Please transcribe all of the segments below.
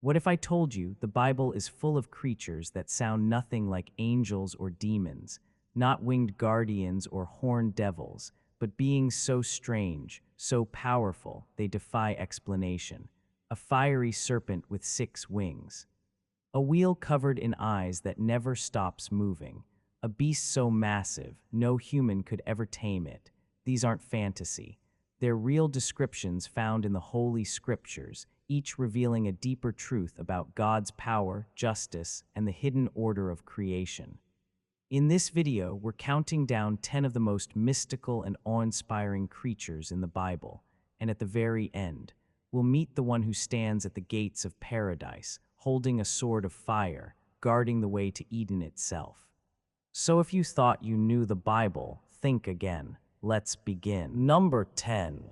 What if I told you the Bible is full of creatures that sound nothing like angels or demons, not winged guardians or horned devils, but beings so strange, so powerful, they defy explanation? A fiery serpent with 6 wings. A wheel covered in eyes that never stops moving. A beast so massive, no human could ever tame it. These aren't fantasy. They're real descriptions found in the Holy Scriptures, each revealing a deeper truth about God's power, justice, and the hidden order of creation. In this video, we're counting down 10 of the most mystical and awe-inspiring creatures in the Bible, and at the very end, we'll meet the one who stands at the gates of paradise, holding a sword of fire, guarding the way to Eden itself. So if you thought you knew the Bible, think again. Let's begin. Number 10.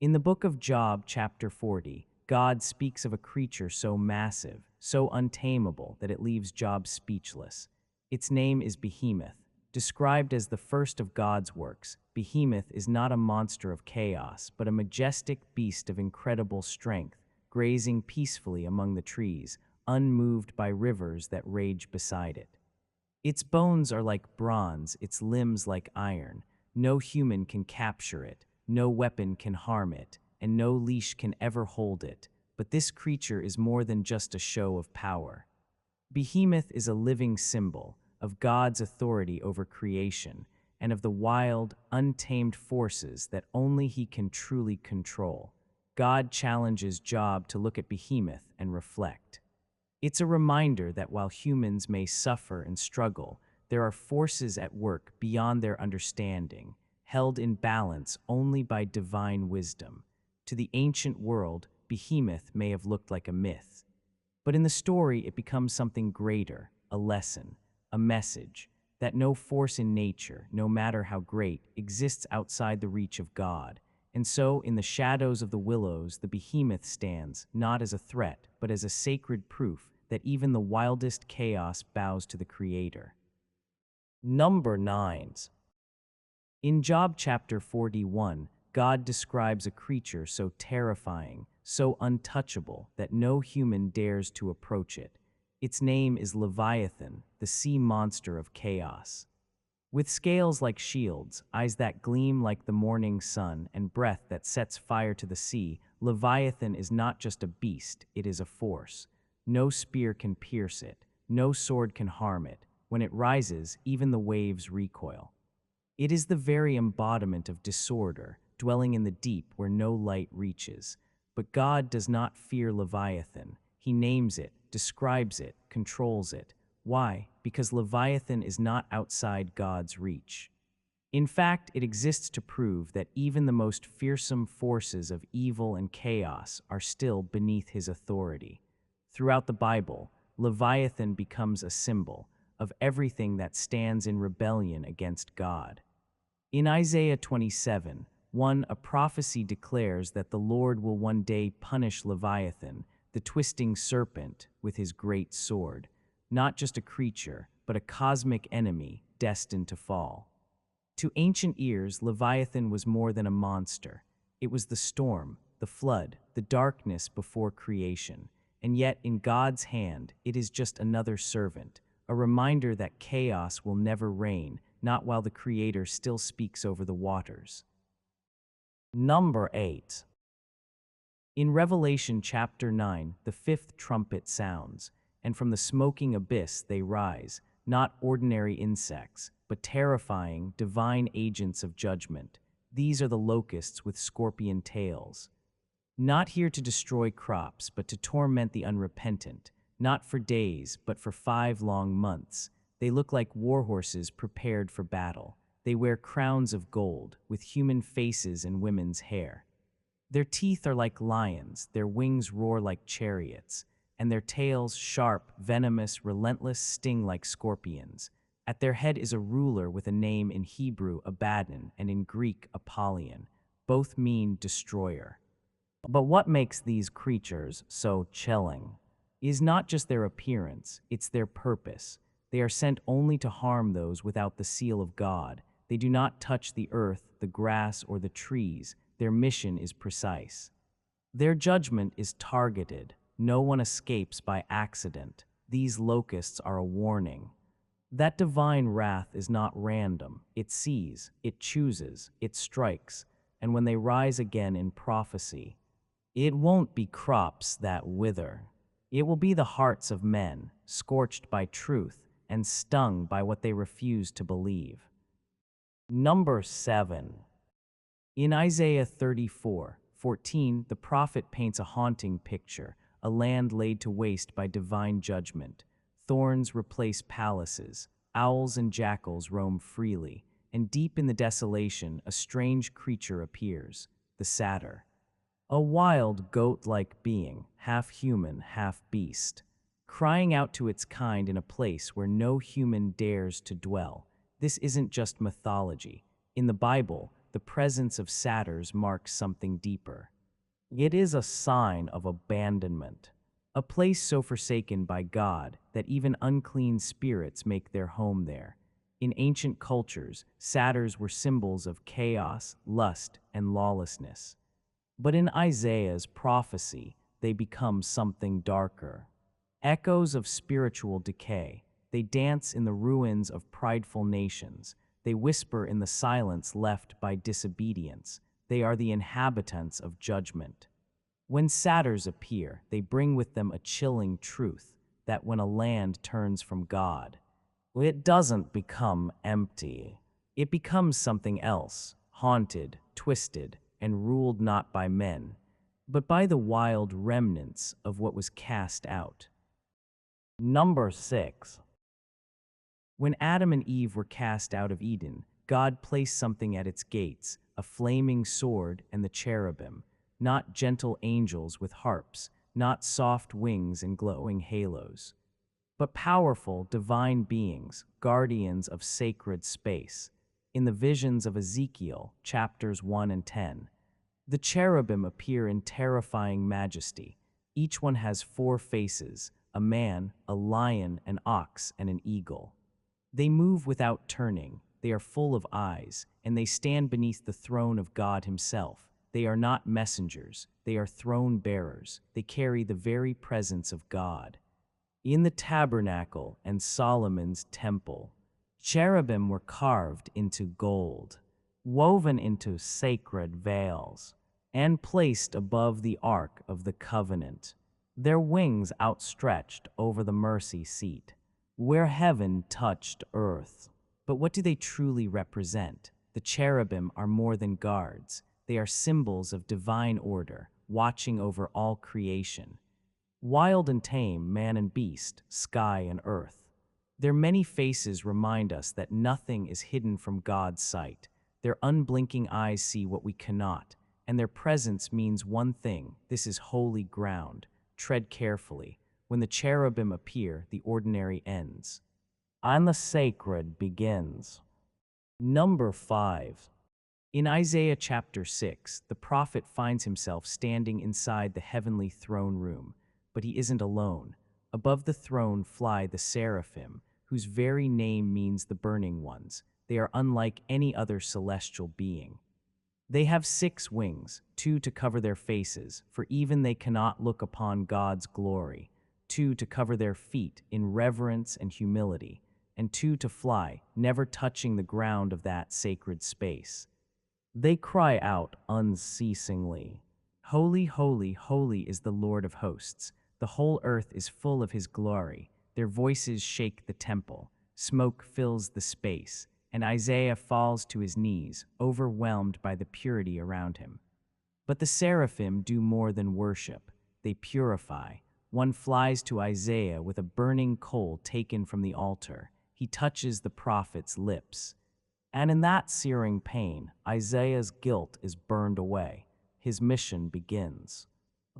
In the book of Job, chapter 40, God speaks of a creature so massive, so untamable, that it leaves Job speechless. Its name is Behemoth. Described as the first of God's works, Behemoth is not a monster of chaos, but a majestic beast of incredible strength, grazing peacefully among the trees, unmoved by rivers that rage beside it. Its bones are like bronze, its limbs like iron. No human can capture it, no weapon can harm it, and no leash can ever hold it. But this creature is more than just a show of power. Behemoth is a living symbol of God's authority over creation and of the wild, untamed forces that only He can truly control. God challenges Job to look at Behemoth and reflect. It's a reminder that while humans may suffer and struggle, there are forces at work beyond their understanding, held in balance only by divine wisdom. To the ancient world, Behemoth may have looked like a myth. But in the story, it becomes something greater, a lesson, a message, that no force in nature, no matter how great, exists outside the reach of God. And so, in the shadows of the willows, the Behemoth stands, not as a threat, but as a sacred proof that even the wildest chaos bows to the Creator. Number 9. In Job chapter 41, God describes a creature so terrifying, so untouchable, that no human dares to approach it. Its name is Leviathan, the sea monster of chaos. With scales like shields, eyes that gleam like the morning sun, and breath that sets fire to the sea, Leviathan is not just a beast, it is a force. No spear can pierce it, no sword can harm it. When it rises, even the waves recoil. It is the very embodiment of disorder, dwelling in the deep where no light reaches. But God does not fear Leviathan. He names it, describes it, controls it. Why? Because Leviathan is not outside God's reach. In fact, it exists to prove that even the most fearsome forces of evil and chaos are still beneath His authority. Throughout the Bible, Leviathan becomes a symbol of everything that stands in rebellion against God. In Isaiah 27:1, a prophecy declares that the Lord will one day punish Leviathan, the twisting serpent, with His great sword. Not just a creature, but a cosmic enemy destined to fall. To ancient ears, Leviathan was more than a monster. It was the storm, the flood, the darkness before creation. And yet, in God's hand, it is just another servant, a reminder that chaos will never reign, not while the Creator still speaks over the waters. Number 8. In Revelation chapter 9, the 5th trumpet sounds, and from the smoking abyss they rise, not ordinary insects, but terrifying, divine agents of judgment. These are the locusts with scorpion tails. Not here to destroy crops, but to torment the unrepentant. Not for days, but for 5 long months. They look like war horses prepared for battle. They wear crowns of gold, with human faces and women's hair. Their teeth are like lions, their wings roar like chariots, and their tails, sharp, venomous, relentless, sting like scorpions. At their head is a ruler with a name in Hebrew, Abaddon, and in Greek, Apollyon. Both mean destroyer. But what makes these creatures so chilling is not just their appearance, it's their purpose. They are sent only to harm those without the seal of God. They do not touch the earth, the grass, or the trees. Their mission is precise. Their judgment is targeted, No one escapes by accident. These locusts are a warning. That divine wrath is not random. It sees, it chooses, it strikes, and when they rise again in prophecy, it won't be crops that wither. It will be the hearts of men, scorched by truth and stung by what they refuse to believe. Number 7. In Isaiah 34:14, the prophet paints a haunting picture, a land laid to waste by divine judgment. Thorns replace palaces, owls and jackals roam freely, and deep in the desolation, a strange creature appears, the satyr. A wild, goat-like being, half human, half beast, crying out to its kind in a place where no human dares to dwell. This isn't just mythology. In the Bible, the presence of satyrs marks something deeper. It is a sign of abandonment, a place so forsaken by God that even unclean spirits make their home there. In ancient cultures, satyrs were symbols of chaos, lust, and lawlessness. But in Isaiah's prophecy, they become something darker. Echoes of spiritual decay. They dance in the ruins of prideful nations. They whisper in the silence left by disobedience. They are the inhabitants of judgment. When satyrs appear, they bring with them a chilling truth that when a land turns from God, it doesn't become empty. It becomes something else, haunted, twisted, and ruled not by men, but by the wild remnants of what was cast out. Number 6. When Adam and Eve were cast out of Eden, God placed something at its gates, a flaming sword and the cherubim, not gentle angels with harps, not soft wings and glowing halos, but powerful, divine beings, guardians of sacred space. In the visions of Ezekiel, chapters 1 and 10, the cherubim appear in terrifying majesty. Each one has 4 faces, a man, a lion, an ox, and an eagle. They move without turning, they are full of eyes, and they stand beneath the throne of God himself. They are not messengers, they are throne bearers. They carry the very presence of God. In the tabernacle and Solomon's temple, cherubim were carved into gold, woven into sacred veils, and placed above the Ark of the Covenant, their wings outstretched over the mercy seat, where heaven touched earth. But what do they truly represent? The cherubim are more than guards. They are symbols of divine order, watching over all creation. Wild and tame, man and beast, sky and earth. Their many faces remind us that nothing is hidden from God's sight. Their unblinking eyes see what we cannot, and their presence means one thing: this is holy ground. Tread carefully. When the cherubim appear, the ordinary ends, and the sacred begins. Number 5. In Isaiah chapter 6, the prophet finds himself standing inside the heavenly throne room, but he isn't alone. Above the throne fly the seraphim, whose very name means the burning ones. They are unlike any other celestial being. They have 6 wings, 2 to cover their faces, for even they cannot look upon God's glory, 2 to cover their feet in reverence and humility, and 2 to fly, never touching the ground of that sacred space. They cry out unceasingly, "Holy, holy, holy is the Lord of hosts. The whole earth is full of his glory." Their voices shake the temple. Smoke fills the space, and Isaiah falls to his knees, overwhelmed by the purity around him. But the seraphim do more than worship. They purify. One flies to Isaiah with a burning coal taken from the altar. He touches the prophet's lips. And in that searing pain, Isaiah's guilt is burned away. His mission begins.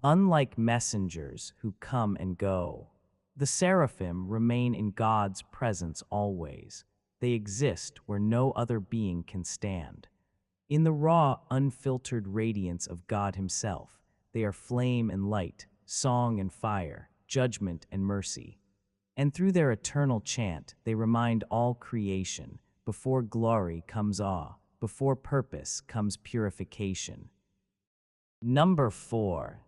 Unlike messengers who come and go, the seraphim remain in God's presence always. They exist where no other being can stand. In the raw, unfiltered radiance of God himself, they are flame and light, song and fire, judgment and mercy. And through their eternal chant, they remind all creation, before glory comes awe, before purpose comes purification. Number 4.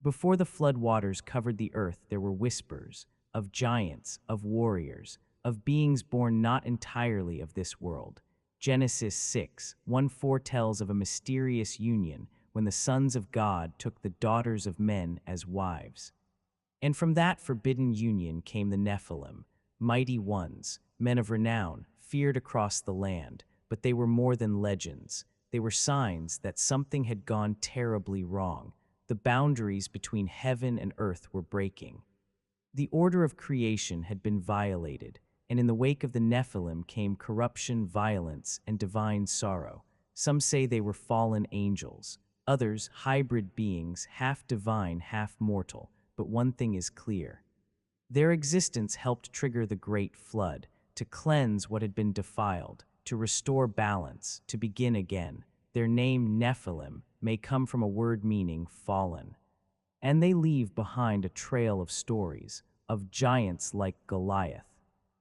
Before the flood waters covered the earth, there were whispers of giants, of warriors, of beings born not entirely of this world. Genesis 6:1 foretells of a mysterious union when the sons of God took the daughters of men as wives. And from that forbidden union came the Nephilim, mighty ones, men of renown, feared across the land, but they were more than legends. They were signs that something had gone terribly wrong. The boundaries between heaven and earth were breaking. The order of creation had been violated, and in the wake of the Nephilim came corruption, violence, and divine sorrow. Some say they were fallen angels, others hybrid beings, half divine, half mortal. But one thing is clear. Their existence helped trigger the Great Flood, to cleanse what had been defiled, to restore balance, to begin again. Their name, Nephilim, may come from a word meaning fallen. And they leave behind a trail of stories, of giants like Goliath,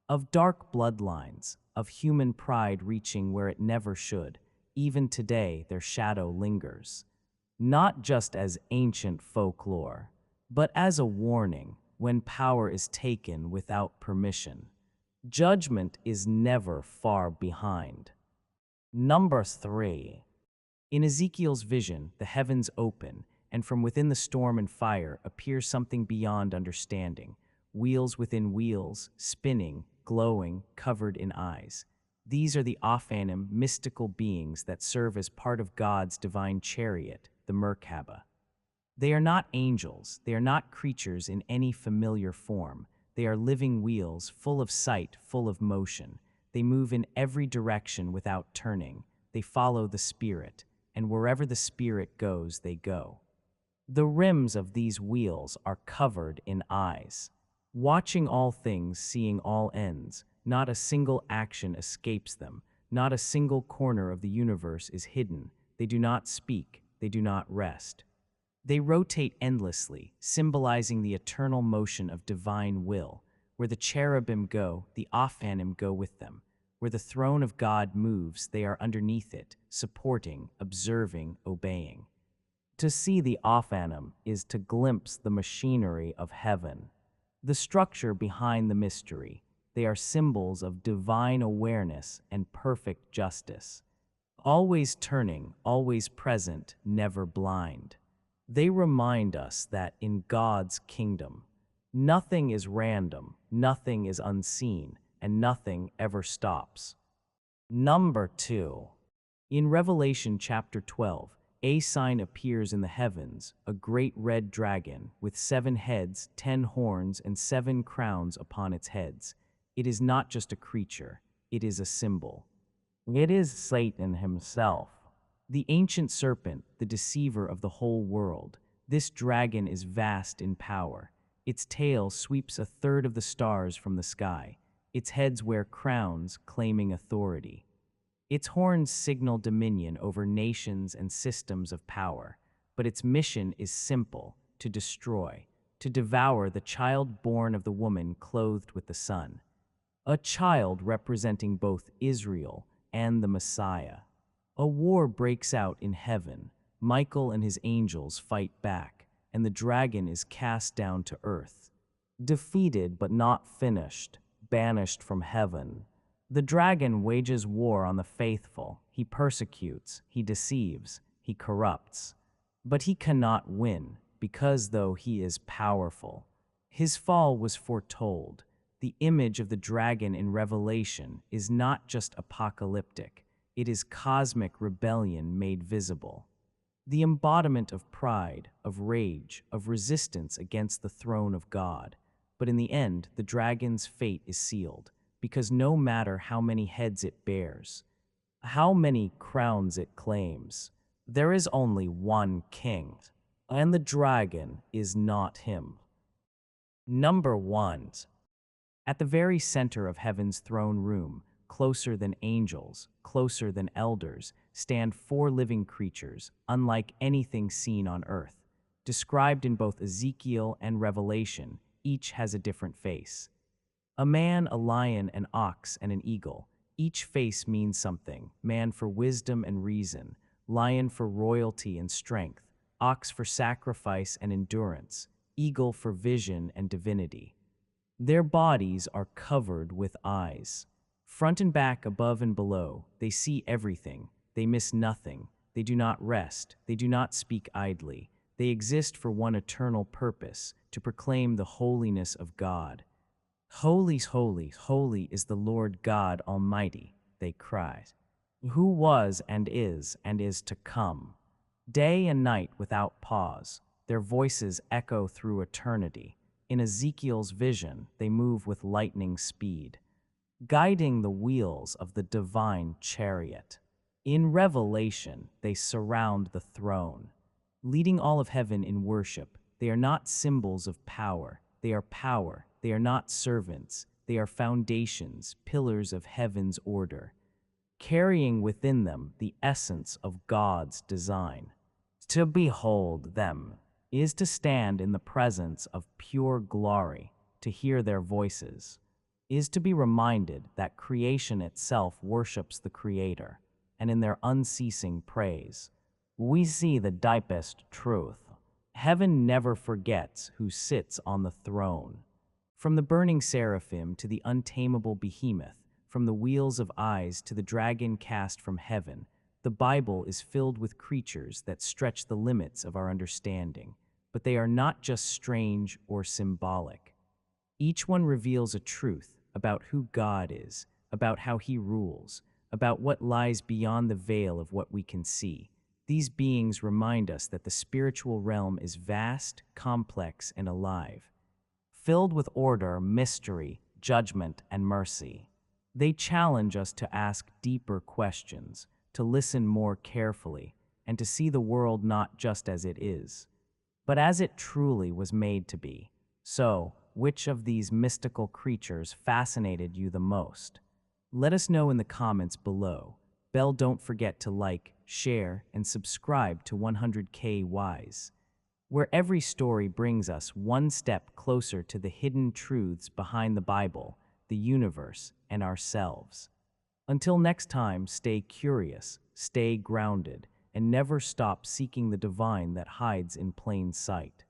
of dark bloodlines, of human pride reaching where it never should. Even today, their shadow lingers. Not just as ancient folklore, but as a warning when power is taken without permission. Judgment is never far behind. Number 3. In Ezekiel's vision, the heavens open, and from within the storm and fire appears something beyond understanding. Wheels within wheels, spinning, glowing, covered in eyes. These are the Ophanim, mystical beings that serve as part of God's divine chariot, the Merkabah. They are not angels, they are not creatures in any familiar form. They are living wheels, full of sight, full of motion. They move in every direction without turning. They follow the Spirit, and wherever the Spirit goes, they go. The rims of these wheels are covered in eyes. Watching all things, seeing all ends, not a single action escapes them. Not a single corner of the universe is hidden. They do not speak, they do not rest. They rotate endlessly, symbolizing the eternal motion of divine will. Where the cherubim go, the Ophanim go with them. Where the throne of God moves, they are underneath it, supporting, observing, obeying. To see the Ophanim is to glimpse the machinery of heaven. The structure behind the mystery. They are symbols of divine awareness and perfect justice. Always turning, always present, never blind. They remind us that in God's kingdom, nothing is random, nothing is unseen, and nothing ever stops. Number 2. In Revelation chapter 12, a sign appears in the heavens, a great red dragon with 7 heads, 10 horns, and 7 crowns upon its heads. It is not just a creature, it is a symbol. It is Satan himself. The ancient serpent, the deceiver of the whole world. This dragon is vast in power. Its tail sweeps 1/3 of the stars from the sky. Its heads wear crowns, claiming authority. Its horns signal dominion over nations and systems of power. But its mission is simple: to destroy, to devour the child born of the woman clothed with the sun. A child representing both Israel and the Messiah. A war breaks out in heaven. Michael and his angels fight back, and the dragon is cast down to earth. Defeated but not finished, banished from heaven. The dragon wages war on the faithful. He persecutes, he deceives, he corrupts. But he cannot win, because though he is powerful, his fall was foretold. The image of the dragon in Revelation is not just apocalyptic. It is cosmic rebellion made visible. The embodiment of pride, of rage, of resistance against the throne of God. But in the end, the dragon's fate is sealed, because no matter how many heads it bears, how many crowns it claims, there is only one king, and the dragon is not him. Number 1. At the very center of heaven's throne room, closer than angels, closer than elders, stand 4 living creatures, unlike anything seen on earth. Described in both Ezekiel and Revelation, each has a different face. A man, a lion, an ox, and an eagle. Each face means something: man for wisdom and reason, lion for royalty and strength, ox for sacrifice and endurance, eagle for vision and divinity. Their bodies are covered with eyes. Front and back, above and below, they see everything. They miss nothing. They do not rest. They do not speak idly. They exist for one eternal purpose, to proclaim the holiness of God. Holy, holy, holy is the Lord God Almighty, they cry, who was and is to come. Day and night without pause, their voices echo through eternity. In Ezekiel's vision, they move with lightning speed, guiding the wheels of the divine chariot. In Revelation, they surround the throne, leading all of heaven in worship. They are not symbols of power. They are power. They are not servants. They are foundations, pillars of heaven's order, carrying within them the essence of God's design. To behold them is to stand in the presence of pure glory, to hear their voices, is to be reminded that creation itself worships the Creator, and in their unceasing praise, we see the deepest truth. Heaven never forgets who sits on the throne. From the burning seraphim to the untamable behemoth, from the wheels of eyes to the dragon cast from heaven, the Bible is filled with creatures that stretch the limits of our understanding, but they are not just strange or symbolic. Each one reveals a truth about who God is, about how He rules, about what lies beyond the veil of what we can see. These beings remind us that the spiritual realm is vast, complex, and alive, filled with order, mystery, judgment, and mercy. They challenge us to ask deeper questions, to listen more carefully, and to see the world not just as it is, but as it truly was made to be. So, which of these mystical creatures fascinated you the most? Let us know in the comments below. Don't forget to like, share, and subscribe to 100K Wise, where every story brings us one step closer to the hidden truths behind the Bible, the universe, and ourselves. Until next time, stay curious, stay grounded, and never stop seeking the divine that hides in plain sight.